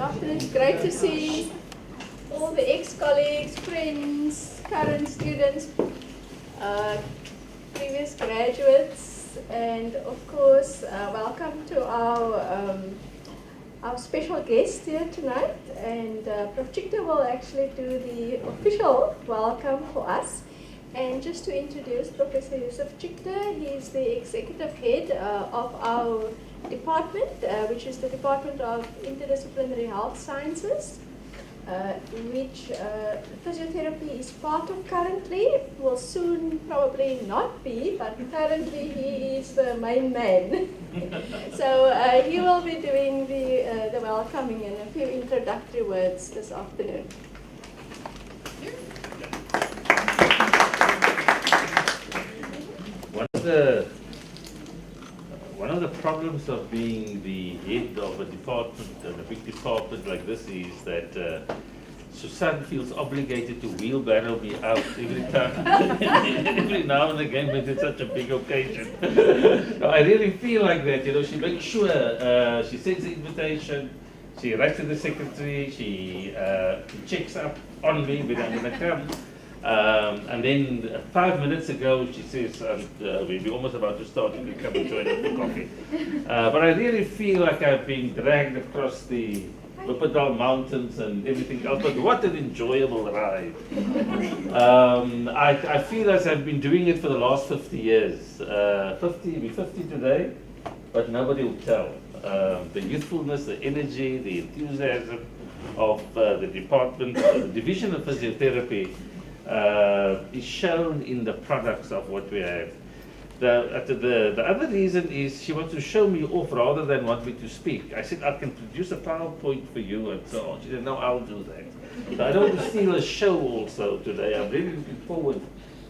afternoon. It's great to see all the ex-colleagues, friends, current students, previous graduates, and of course, welcome to our special guest here tonight. And Prof. Chikte will actually do the official welcome for us. And just to introduce Professor Usuf Chikte, he is the executive head of our department, which is the Department of Interdisciplinary Health Sciences, which physiotherapy is part of currently, will soon probably not be, but currently he is the main man. So he will be doing the welcoming and a few introductory words this afternoon. One of the problems of being the head of a department, and a big department like this, is that Susan feels obligated to wheelbarrow me out every time, every now and again when it's such a big occasion. I really feel like that, you know. She makes sure she sends the invitation, she writes to the secretary, she checks up on me when I'm going to come. And then 5 minutes ago, she says, we're almost about to start, you can come and join us for coffee. But I really feel like I've been dragged across the Wuppertal Mountains and everything else, but what an enjoyable ride. I feel as I've been doing it for the last 50 years. We're 50 today, but nobody will tell. The youthfulness, the energy, the enthusiasm of the department, the division of physiotherapy, is shown in the products of what we have. The other reason is she wants to show me off rather than want me to speak. I said, I can produce a PowerPoint for you and so on. She said, no, I'll do that. So I don't want to steal a show also today. I'm really looking forward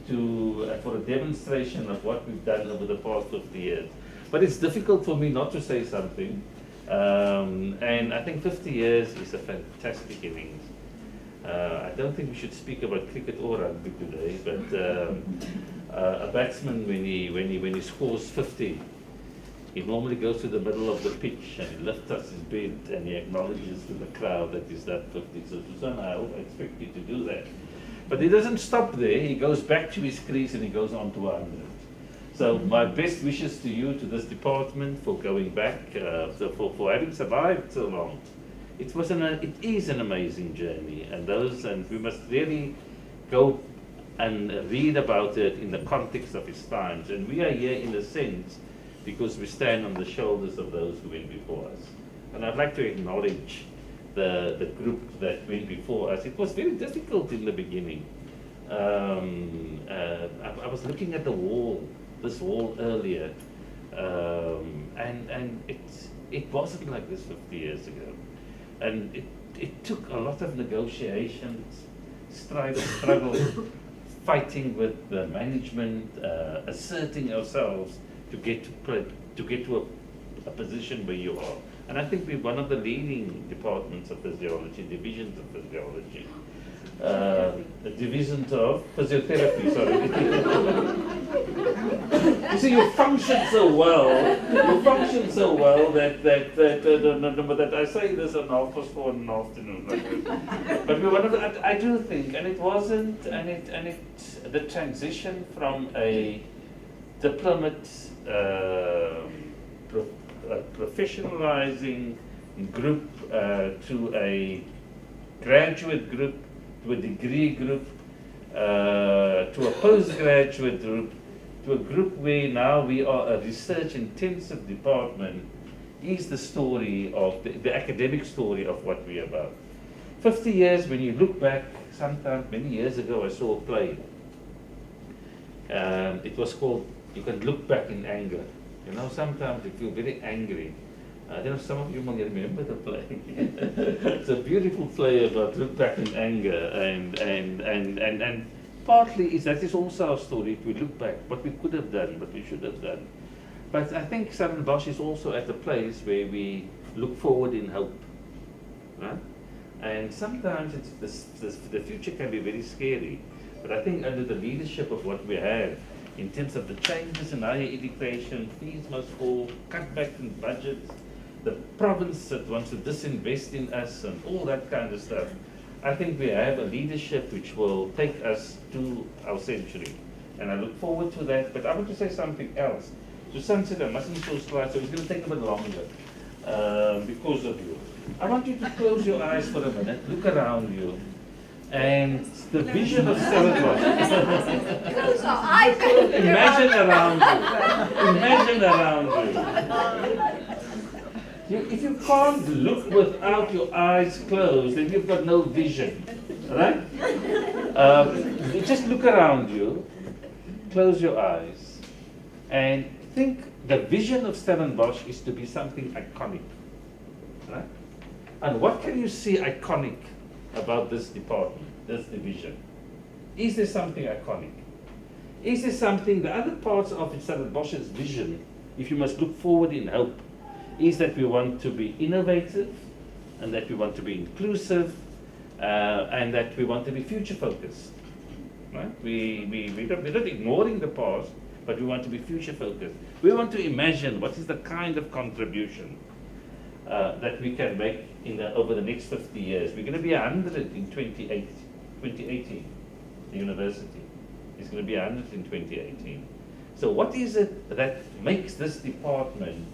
to for a demonstration of what we've done over the past 50 years. But it's difficult for me not to say something. And I think 50 years is a fantastic innings. I don't think we should speak about cricket or rugby today, but a batsman, when he scores 50, he normally goes to the middle of the pitch and he lifts up his bed and he acknowledges to the crowd that he's done 50. So Susanna, I expect you to do that. But he doesn't stop there. He goes back to his crease and he goes on to 100. So my best wishes to you, to this department, for going back, for having survived so long. It is an amazing journey, and we must really go and read about it in the context of its times. And we are here in a sense because we stand on the shoulders of those who went before us. And I'd like to acknowledge the group that went before us. It was very difficult in the beginning. I was looking at this wall earlier, and it wasn't like this 50 years ago. And it took a lot of negotiations, struggle, fighting with the management, asserting ourselves to get to a position where you are. And I think we're one of the leading departments of physiology, divisions of physiology. Divisions of physiotherapy, sorry. You see, you function so well that I say this on 4:30 in the afternoon. But we're one of the, I do think, and it wasn't, the transition from a diplomat, professionalizing group to a graduate group, to a degree group, to a postgraduate group, to a group where now we are a research-intensive department, is the story of the academic story of what we are about. 50 years, when you look back, sometime many years ago, I saw a play. It was called You Can Look Back in Anger. You know, sometimes you feel very angry. I don't know if some of you might remember the play. It's a beautiful play about look back in anger, and partly that is also our story. If we look back, what we could have done, what we should have done. But I think Stellenbosch is also at a place where we look forward in hope, right? And sometimes the future can be very scary. But I think under the leadership of what we have, in terms of the changes in higher education, fees must fall, cutbacks in budgets, the province that wants to disinvest in us and all that kind of stuff. I think we have a leadership which will take us to our century. And I look forward to that. But I want to say something else. Susan said I mustn't show slides, so it's going to take a bit longer because of you. I want you to close your eyes for a minute, look around you, and the vision of Stellenbosch. Close our eyes. Imagine around you. Imagine around you. If you can't look without your eyes closed, then you've got no vision, right? Just look around you, close your eyes, and think the vision of Stellenbosch is to be something iconic, right? And what can you see iconic about this department, this division? Is there something iconic? Is there something, the other parts of Stellenbosch's vision, if you must look forward in hope, is that we want to be innovative, and that we want to be inclusive, and that we want to be future focused. Right? We're not ignoring the past, but we want to be future focused. We want to imagine what is the kind of contribution that we can make over the next 50 years. We're going to be 100 in 2018, the university. It's going to be 100 in 2018. So what is it that makes this department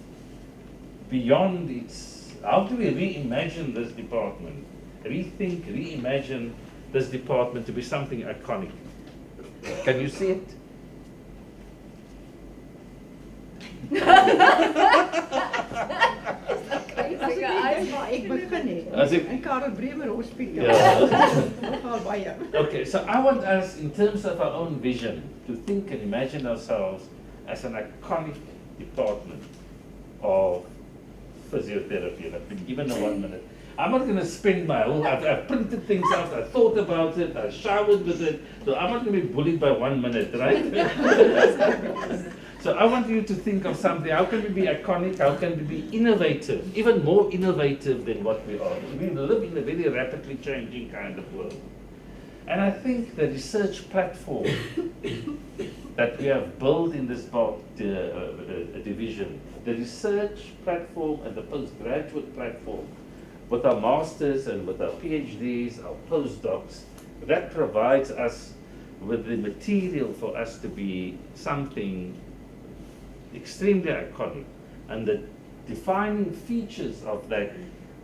beyond its, how do we reimagine this department? Rethink, reimagine this department to be something iconic. Can you see it? Ik begin nie. As ik- In Karel Bremer Hospital. Yeah. Nogal baie. Okay, so I want us, in terms of our own vision, to think and imagine ourselves as an iconic department of physiotherapy. And I've been given a 1 minute. I'm not going to spend my whole, I've printed things out, I thought about it, I showered with it, so I'm not going to be bullied by 1 minute, right? So I want you to think of something, how can we be iconic, how can we be innovative, even more innovative than what we are. We live in a very rapidly changing kind of world. And I think the research platform that we have built in this division, the research platform and the postgraduate platform, with our masters and with our PhDs, our postdocs, that provides us with the material for us to be something extremely iconic. And the defining features of that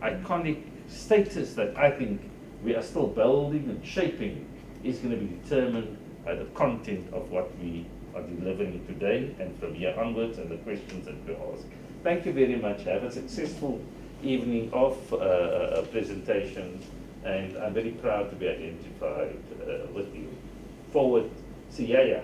iconic status that I think we are still building and shaping is going to be determined by the content of what we are delivering today and from here onwards and the questions that we ask. Thank you very much. Have a successful evening of presentations, and I'm very proud to be identified with you. Forward, Siyaya.